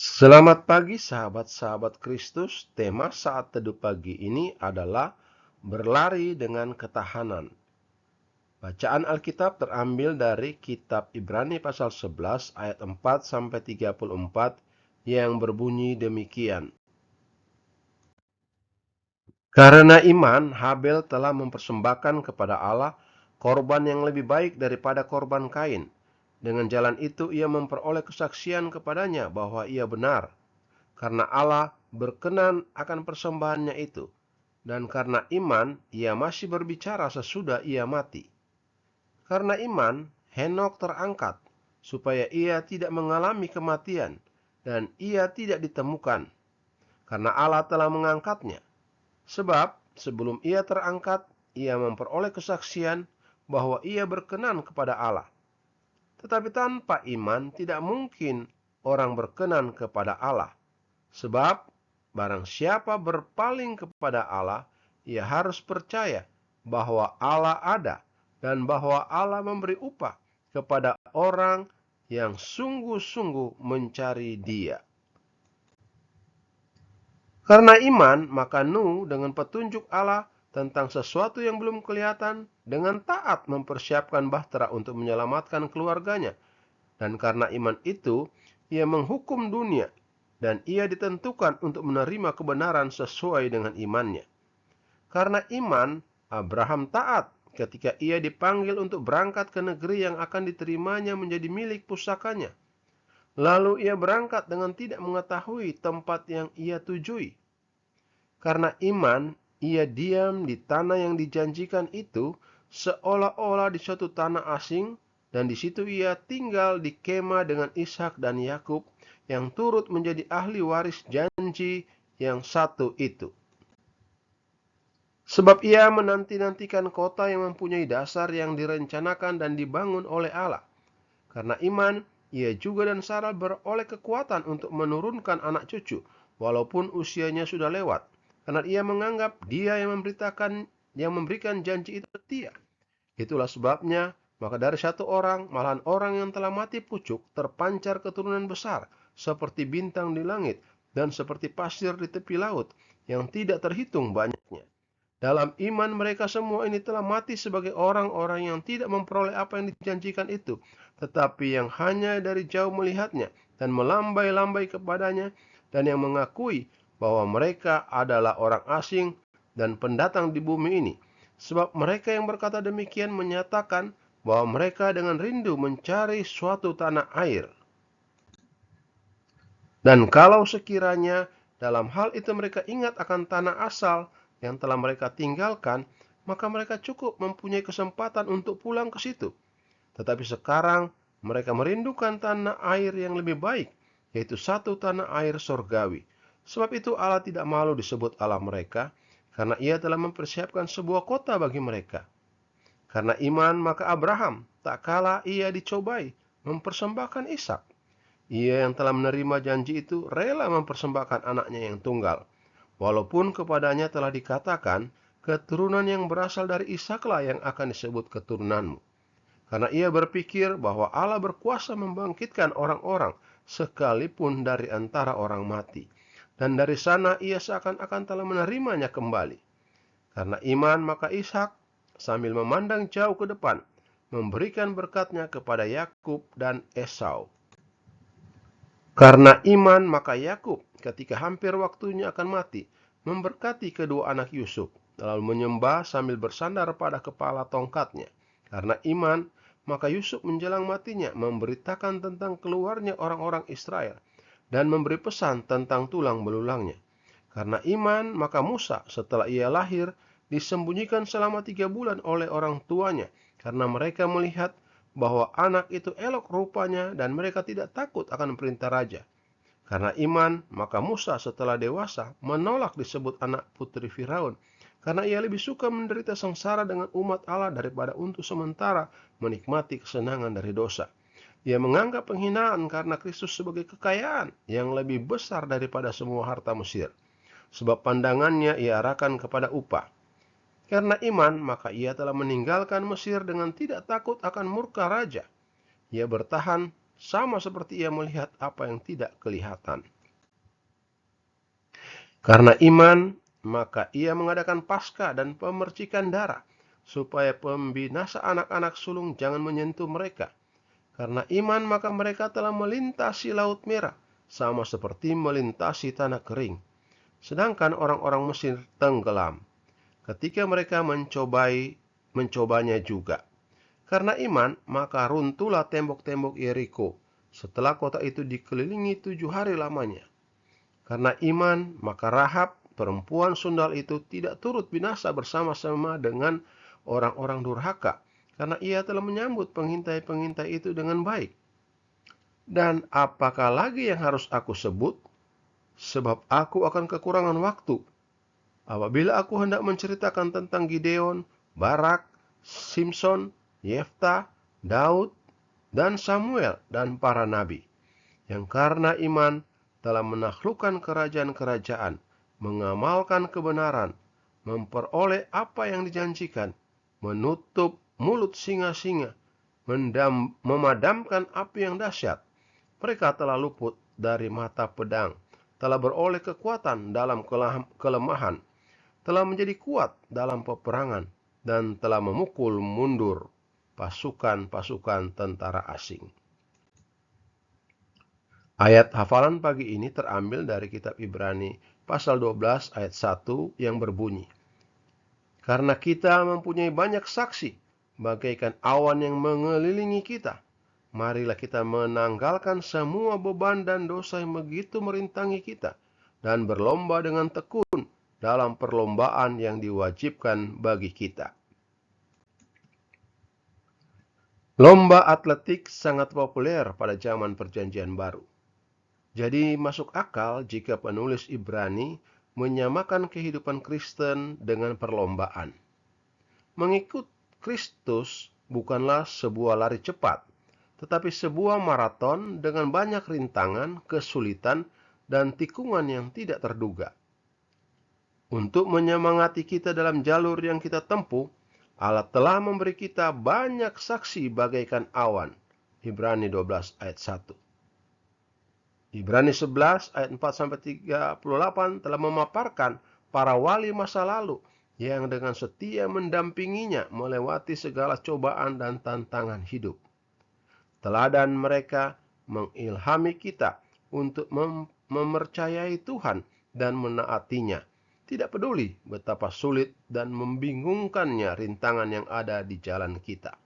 Selamat pagi sahabat-sahabat Kristus. Tema saat teduh pagi ini adalah berlari dengan ketahanan. Bacaan Alkitab terambil dari kitab Ibrani pasal 11 ayat 4 sampai 34 yang berbunyi demikian. Karena iman, Habel telah mempersembahkan kepada Allah korban yang lebih baik daripada korban Kain. Dengan jalan itu ia memperoleh kesaksian kepadanya bahwa ia benar, karena Allah berkenan akan persembahannya itu, dan karena iman ia masih berbicara sesudah ia mati. Karena iman, Henokh terangkat, supaya ia tidak mengalami kematian, dan ia tidak ditemukan, karena Allah telah mengangkatnya. Sebab sebelum ia terangkat, ia memperoleh kesaksian bahwa ia berkenan kepada Allah. Tetapi tanpa iman tidak mungkin orang berkenan kepada Allah. Sebab barang siapa berpaling kepada Allah, ia harus percaya bahwa Allah ada dan bahwa Allah memberi upah kepada orang yang sungguh-sungguh mencari Dia. Karena iman, maka Nuh dengan petunjuk Allah tentang sesuatu yang belum kelihatan, dengan taat mempersiapkan bahtera untuk menyelamatkan keluarganya. Dan karena iman itu, ia menghukum dunia, dan ia ditentukan untuk menerima kebenaran sesuai dengan imannya. Karena iman, Abraham taat ketika ia dipanggil untuk berangkat ke negeri yang akan diterimanya menjadi milik pusakanya. Lalu ia berangkat dengan tidak mengetahui tempat yang ia tujui. Karena iman, ia diam di tanah yang dijanjikan itu, seolah-olah di suatu tanah asing, dan di situ ia tinggal di kemah dengan Ishak dan Yakub, yang turut menjadi ahli waris janji yang satu itu. Sebab ia menanti-nantikan kota yang mempunyai dasar yang direncanakan dan dibangun oleh Allah. Karena iman, ia juga dan Sarah beroleh kekuatan untuk menurunkan anak cucu, walaupun usianya sudah lewat. Karena ia menganggap Dia yang memberikan janji itu setia. Itulah sebabnya, maka dari satu orang, malahan orang yang telah mati pucuk, terpancar keturunan besar, seperti bintang di langit, dan seperti pasir di tepi laut, yang tidak terhitung banyaknya. Dalam iman mereka semua ini telah mati sebagai orang-orang yang tidak memperoleh apa yang dijanjikan itu, tetapi yang hanya dari jauh melihatnya dan melambai-lambai kepadanya, dan yang mengakui bahwa mereka adalah orang asing dan pendatang di bumi ini. Sebab mereka yang berkata demikian menyatakan bahwa mereka dengan rindu mencari suatu tanah air. Dan kalau sekiranya dalam hal itu mereka ingat akan tanah asal yang telah mereka tinggalkan, maka mereka cukup mempunyai kesempatan untuk pulang ke situ. Tetapi sekarang mereka merindukan tanah air yang lebih baik, yaitu satu tanah air sorgawi. Sebab itu Allah tidak malu disebut Allah mereka, karena ia telah mempersiapkan sebuah kota bagi mereka. Karena iman maka Abraham, tak kala ia dicobai, mempersembahkan Ishak. Ia yang telah menerima janji itu rela mempersembahkan anaknya yang tunggal, walaupun kepadanya telah dikatakan, keturunan yang berasal dari Ishaklah yang akan disebut keturunanmu. Karena ia berpikir bahwa Allah berkuasa membangkitkan orang-orang sekalipun dari antara orang mati. Dan dari sana ia seakan-akan telah menerimanya kembali. Karena iman maka Ishak sambil memandang jauh ke depan memberikan berkatnya kepada Yakub dan Esau. Karena iman maka Yakub ketika hampir waktunya akan mati memberkati kedua anak Yusuf, lalu menyembah sambil bersandar pada kepala tongkatnya. Karena iman maka Yusuf menjelang matinya memberitakan tentang keluarnya orang-orang Israel dan memberi pesan tentang tulang belulangnya. Karena iman maka Musa setelah ia lahir disembunyikan selama 3 bulan oleh orang tuanya, karena mereka melihat bahwa anak itu elok rupanya dan mereka tidak takut akan perintah raja. Karena iman, maka Musa setelah dewasa menolak disebut anak putri Firaun, karena ia lebih suka menderita sengsara dengan umat Allah daripada untuk sementara menikmati kesenangan dari dosa. Ia menganggap penghinaan karena Kristus sebagai kekayaan yang lebih besar daripada semua harta Mesir. Sebab pandangannya ia arahkan kepada upah. Karena iman, maka ia telah meninggalkan Mesir dengan tidak takut akan murka raja. Ia bertahan sama seperti ia melihat apa yang tidak kelihatan. Karena iman, maka ia mengadakan Paskah dan pemercikan darah, supaya pembinasa anak-anak sulung jangan menyentuh mereka. Karena iman, maka mereka telah melintasi Laut Merah, sama seperti melintasi tanah kering. Sedangkan orang-orang Mesir tenggelam ketika mereka mencobanya juga. Karena iman, maka runtuhlah tembok-tembok Yeriko setelah kota itu dikelilingi 7 hari lamanya. Karena iman, maka Rahab, perempuan sundal itu, tidak turut binasa bersama-sama dengan orang-orang durhaka, karena ia telah menyambut pengintai-pengintai itu dengan baik. Dan apakah lagi yang harus aku sebut? Sebab aku akan kekurangan waktu. Apabila aku hendak menceritakan tentang Gideon, Barak, Simson, Yefta, Daud, dan Samuel, dan para nabi, yang karena iman telah menaklukkan kerajaan-kerajaan, mengamalkan kebenaran, memperoleh apa yang dijanjikan, menutup mulut singa-singa, memadamkan api yang dahsyat. Mereka telah luput dari mata pedang, telah beroleh kekuatan dalam kelemahan, telah menjadi kuat dalam peperangan, dan telah memukul mundur pasukan-pasukan tentara asing. Ayat hafalan pagi ini terambil dari kitab Ibrani pasal 12 ayat 1 yang berbunyi, karena kita mempunyai banyak saksi, bagaikan awan yang mengelilingi kita, marilah kita menanggalkan semua beban dan dosa yang begitu merintangi kita, dan berlomba dengan tekun dalam perlombaan yang diwajibkan bagi kita. Lomba atletik sangat populer pada zaman Perjanjian Baru. Jadi masuk akal jika penulis Ibrani menyamakan kehidupan Kristen dengan perlombaan. Mengikut Kristus bukanlah sebuah lari cepat, tetapi sebuah maraton dengan banyak rintangan, kesulitan, dan tikungan yang tidak terduga. Untuk menyemangati kita dalam jalur yang kita tempuh, Allah telah memberi kita banyak saksi bagaikan awan. Ibrani 12 ayat 1. Ibrani 11 ayat 4-38 telah memaparkan para wali masa lalu yang dengan setia mendampinginya melewati segala cobaan dan tantangan hidup. Teladan mereka mengilhami kita untuk mempercayai Tuhan dan menaatinya, tidak peduli betapa sulit dan membingungkannya rintangan yang ada di jalan kita.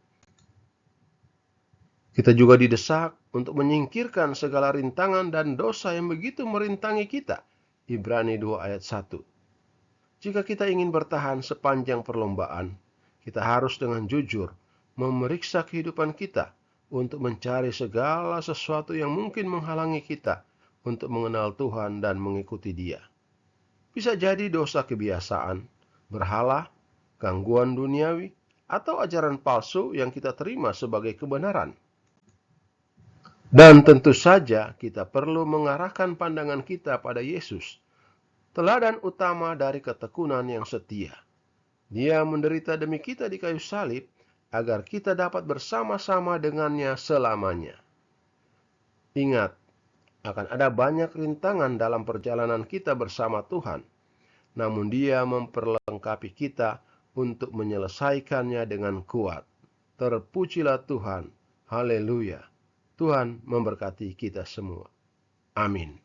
Kita juga didesak untuk menyingkirkan segala rintangan dan dosa yang begitu merintangi kita. Ibrani 2 ayat 1. Jika kita ingin bertahan sepanjang perlombaan, kita harus dengan jujur memeriksa kehidupan kita untuk mencari segala sesuatu yang mungkin menghalangi kita untuk mengenal Tuhan dan mengikuti Dia. Bisa jadi dosa kebiasaan, berhala, gangguan duniawi, atau ajaran palsu yang kita terima sebagai kebenaran. Dan tentu saja kita perlu mengarahkan pandangan kita pada Yesus, teladan utama dari ketekunan yang setia. Dia menderita demi kita di kayu salib, agar kita dapat bersama-sama dengannya selamanya. Ingat, akan ada banyak rintangan dalam perjalanan kita bersama Tuhan, namun Dia memperlengkapi kita untuk menyelesaikannya dengan kuat. Terpujilah Tuhan. Haleluya. Tuhan memberkati kita semua. Amin.